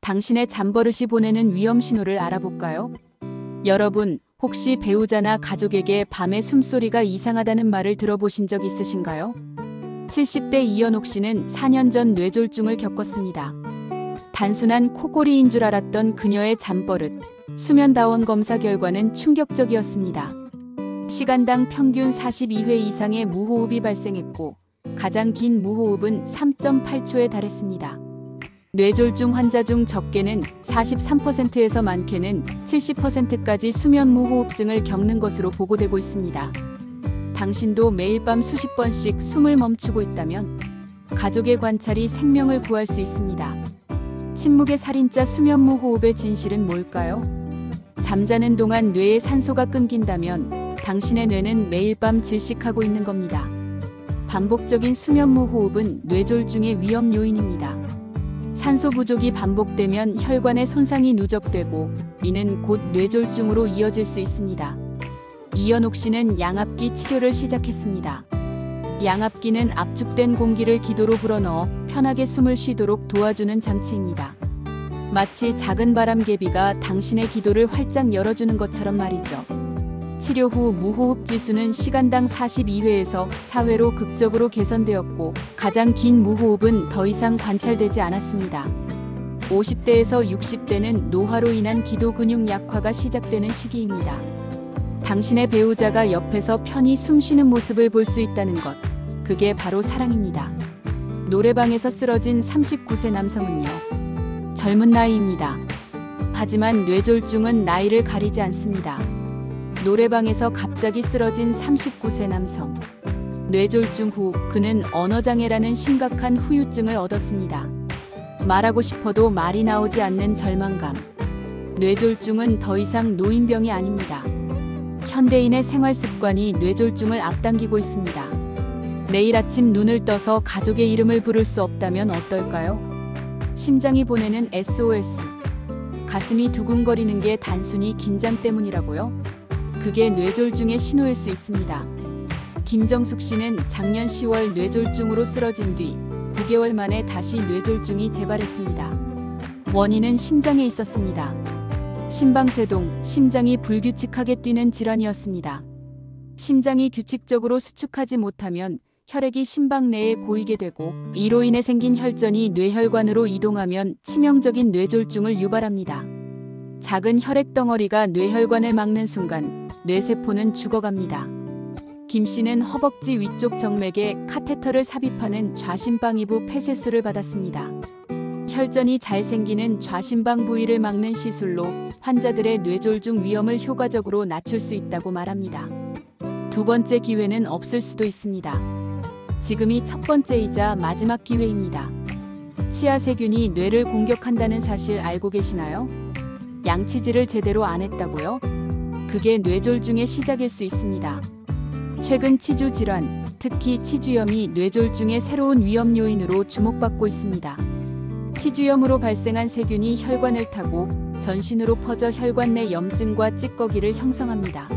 당신의 잠버릇이 보내는 위험 신호를 알아볼까요? 여러분, 혹시 배우자나 가족에게 밤에 숨소리가 이상하다는 말을 들어보신 적 있으신가요? 70대 이연옥 씨는 4년 전 뇌졸중을 겪었습니다. 단순한 코골이인 줄 알았던 그녀의 잠버릇, 수면다원 검사 결과는 충격적이었습니다. 시간당 평균 42회 이상의 무호흡이 발생했고, 가장 긴 무호흡은 3.8초에 달했습니다. 뇌졸중 환자 중 적게는 43%에서 많게는 70%까지 수면 무호흡증을 겪는 것으로 보고되고 있습니다. 당신도 매일 밤 수십 번씩 숨을 멈추고 있다면 가족의 관찰이 생명을 구할 수 있습니다. 침묵의 살인자 수면 무호흡의 진실은 뭘까요? 잠자는 동안 뇌에 산소가 끊긴다면 당신의 뇌는 매일 밤 질식하고 있는 겁니다. 반복적인 수면 무호흡은 뇌졸중의 위험 요인입니다. 산소 부족이 반복되면 혈관의 손상이 누적되고 이는 곧 뇌졸중으로 이어질 수 있습니다. 이연옥 씨는 양압기 치료를 시작했습니다. 양압기는 압축된 공기를 기도로 불어넣어 편하게 숨을 쉬도록 도와주는 장치입니다. 마치 작은 바람개비가 당신의 기도를 활짝 열어주는 것처럼 말이죠. 치료 후 무호흡 지수는 시간당 42회에서 4회로 극적으로 개선되었고 가장 긴 무호흡은 더 이상 관찰되지 않았습니다. 50대에서 60대는 노화로 인한 기도 근육 약화가 시작되는 시기입니다. 당신의 배우자가 옆에서 편히 숨쉬는 모습을 볼 수 있다는 것, 그게 바로 사랑입니다. 노래방에서 쓰러진 39세 남성은요, 젊은 나이입니다. 하지만 뇌졸중은 나이를 가리지 않습니다. 노래방에서 갑자기 쓰러진 39세 남성. 뇌졸중 후 그는 언어장애라는 심각한 후유증을 얻었습니다. 말하고 싶어도 말이 나오지 않는 절망감. 뇌졸중은 더 이상 노인병이 아닙니다. 현대인의 생활 습관이 뇌졸중을 앞당기고 있습니다. 내일 아침 눈을 떠서 가족의 이름을 부를 수 없다면 어떨까요? 심장이 보내는 SOS. 가슴이 두근거리는 게 단순히 긴장 때문이라고요? 그게 뇌졸중의 신호일 수 있습니다. 김정숙 씨는 작년 10월 뇌졸중으로 쓰러진 뒤 9개월 만에 다시 뇌졸중이 재발했습니다. 원인은 심장에 있었습니다. 심방세동, 심장이 불규칙하게 뛰는 질환이었습니다. 심장이 규칙적으로 수축하지 못하면 혈액이 심박 내에 고이게 되고 이로 인해 생긴 혈전이 뇌혈관으로 이동하면 치명적인 뇌졸중을 유발합니다. 작은 혈액 덩어리가 뇌혈관을 막는 순간 뇌세포는 죽어갑니다. 김 씨는 허벅지 위쪽 정맥에 카테터를 삽입하는 좌심방이부 폐쇄술을 받았습니다. 혈전이 잘 생기는 좌심방 부위를 막는 시술로 환자들의 뇌졸중 위험을 효과적으로 낮출 수 있다고 말합니다. 두 번째 기회는 없을 수도 있습니다. 지금이 첫 번째이자 마지막 기회입니다. 치아 세균이 뇌를 공격한다는 사실 알고 계시나요? 양치질을 제대로 안 했다고요? 그게 뇌졸중의 시작일 수 있습니다. 최근 치주 질환, 특히 치주염이 뇌졸중의 새로운 위험 요인으로 주목받고 있습니다. 치주염으로 발생한 세균이 혈관을 타고 전신으로 퍼져 혈관 내 염증과 찌꺼기를 형성합니다.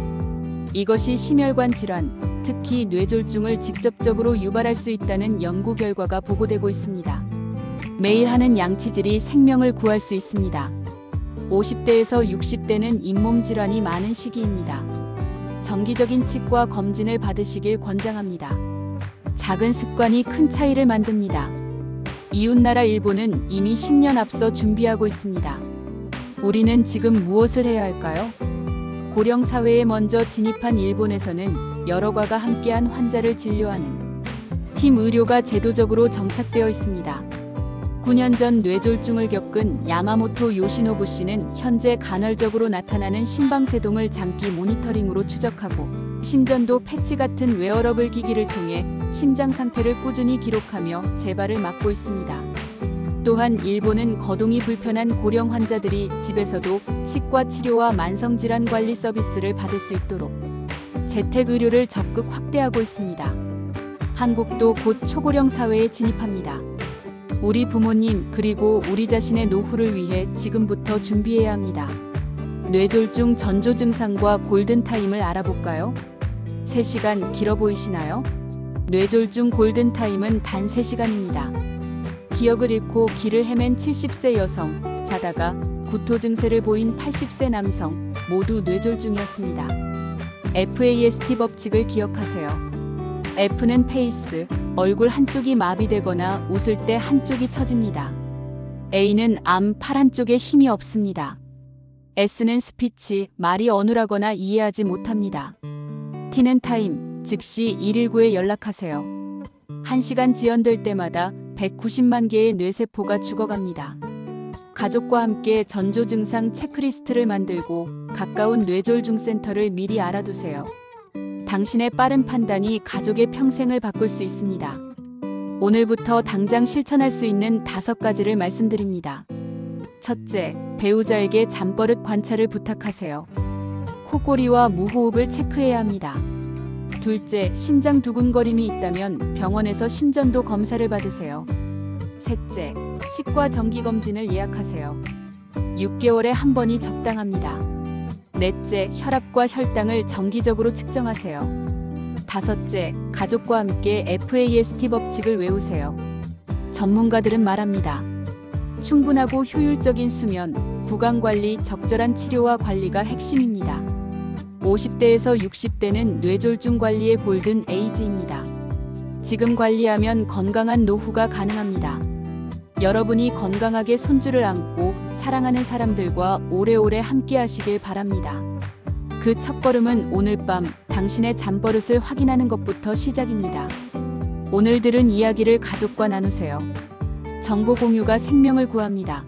이것이 심혈관 질환, 특히 뇌졸중을 직접적으로 유발할 수 있다는 연구 결과가 보고되고 있습니다. 매일 하는 양치질이 생명을 구할 수 있습니다. 50대에서 60대는 잇몸 질환이 많은 시기입니다. 정기적인 치과 검진을 받으시길 권장합니다. 작은 습관이 큰 차이를 만듭니다. 이웃나라 일본은 이미 10년 앞서 준비하고 있습니다. 우리는 지금 무엇을 해야 할까요? 고령 사회에 먼저 진입한 일본에서는 여러 과가 함께한 환자를 진료하는 팀 의료가 제도적으로 정착되어 있습니다. 9년 전 뇌졸중을 겪은 야마모토 요시노부 씨는 현재 간헐적으로 나타나는 심방세동을 장기 모니터링으로 추적하고 심전도 패치 같은 웨어러블 기기를 통해 심장 상태를 꾸준히 기록하며 재발을 막고 있습니다. 또한 일본은 거동이 불편한 고령 환자들이 집에서도 치과 치료와 만성질환 관리 서비스를 받을 수 있도록 재택의료를 적극 확대하고 있습니다. 한국도 곧 초고령 사회에 진입합니다. 우리 부모님 그리고 우리 자신의 노후를 위해 지금부터 준비해야 합니다. 뇌졸중 전조 증상과 골든타임을 알아볼까요? 3시간 길어 보이시나요? 뇌졸중 골든타임은 단 3시간입니다. 기억을 잃고 길을 헤맨 70세 여성, 자다가 구토 증세를 보인 80세 남성 모두 뇌졸중이었습니다. FAST 법칙을 기억하세요. F는 페이스, 얼굴 한쪽이 마비되거나 웃을 때 한쪽이 처집니다. A는 암, 팔 한쪽에 힘이 없습니다. S는 스피치, 말이 어눌하거나 이해하지 못합니다. T는 타임, 즉시 119에 연락하세요. 1시간 지연될 때마다 190만 개의 뇌세포가 죽어갑니다. 가족과 함께 전조 증상 체크리스트를 만들고 가까운 뇌졸중 센터를 미리 알아두세요. 당신의 빠른 판단이 가족의 평생을 바꿀 수 있습니다. 오늘부터 당장 실천할 수 있는 5가지를 말씀드립니다. 첫째, 배우자에게 잠버릇 관찰을 부탁하세요. 코골이와 무호흡을 체크해야 합니다. 둘째, 심장 두근거림이 있다면 병원에서 심전도 검사를 받으세요. 셋째, 치과 정기검진을 예약하세요. 6개월에 한 번이 적당합니다. 넷째, 혈압과 혈당을 정기적으로 측정하세요. 다섯째, 가족과 함께 FAST 법칙을 외우세요. 전문가들은 말합니다. 충분하고 효율적인 수면, 구강관리, 적절한 치료와 관리가 핵심입니다. 50대에서 60대는 뇌졸중 관리의 골든 에이지입니다. 지금 관리하면 건강한 노후가 가능합니다. 여러분이 건강하게 손주를 안고 사랑하는 사람들과 오래오래 함께 하시길 바랍니다. 그 첫걸음은 오늘 밤 당신의 잠버릇을 확인하는 것부터 시작입니다. 오늘 들은 이야기를 가족과 나누세요. 정보 공유가 생명을 구합니다.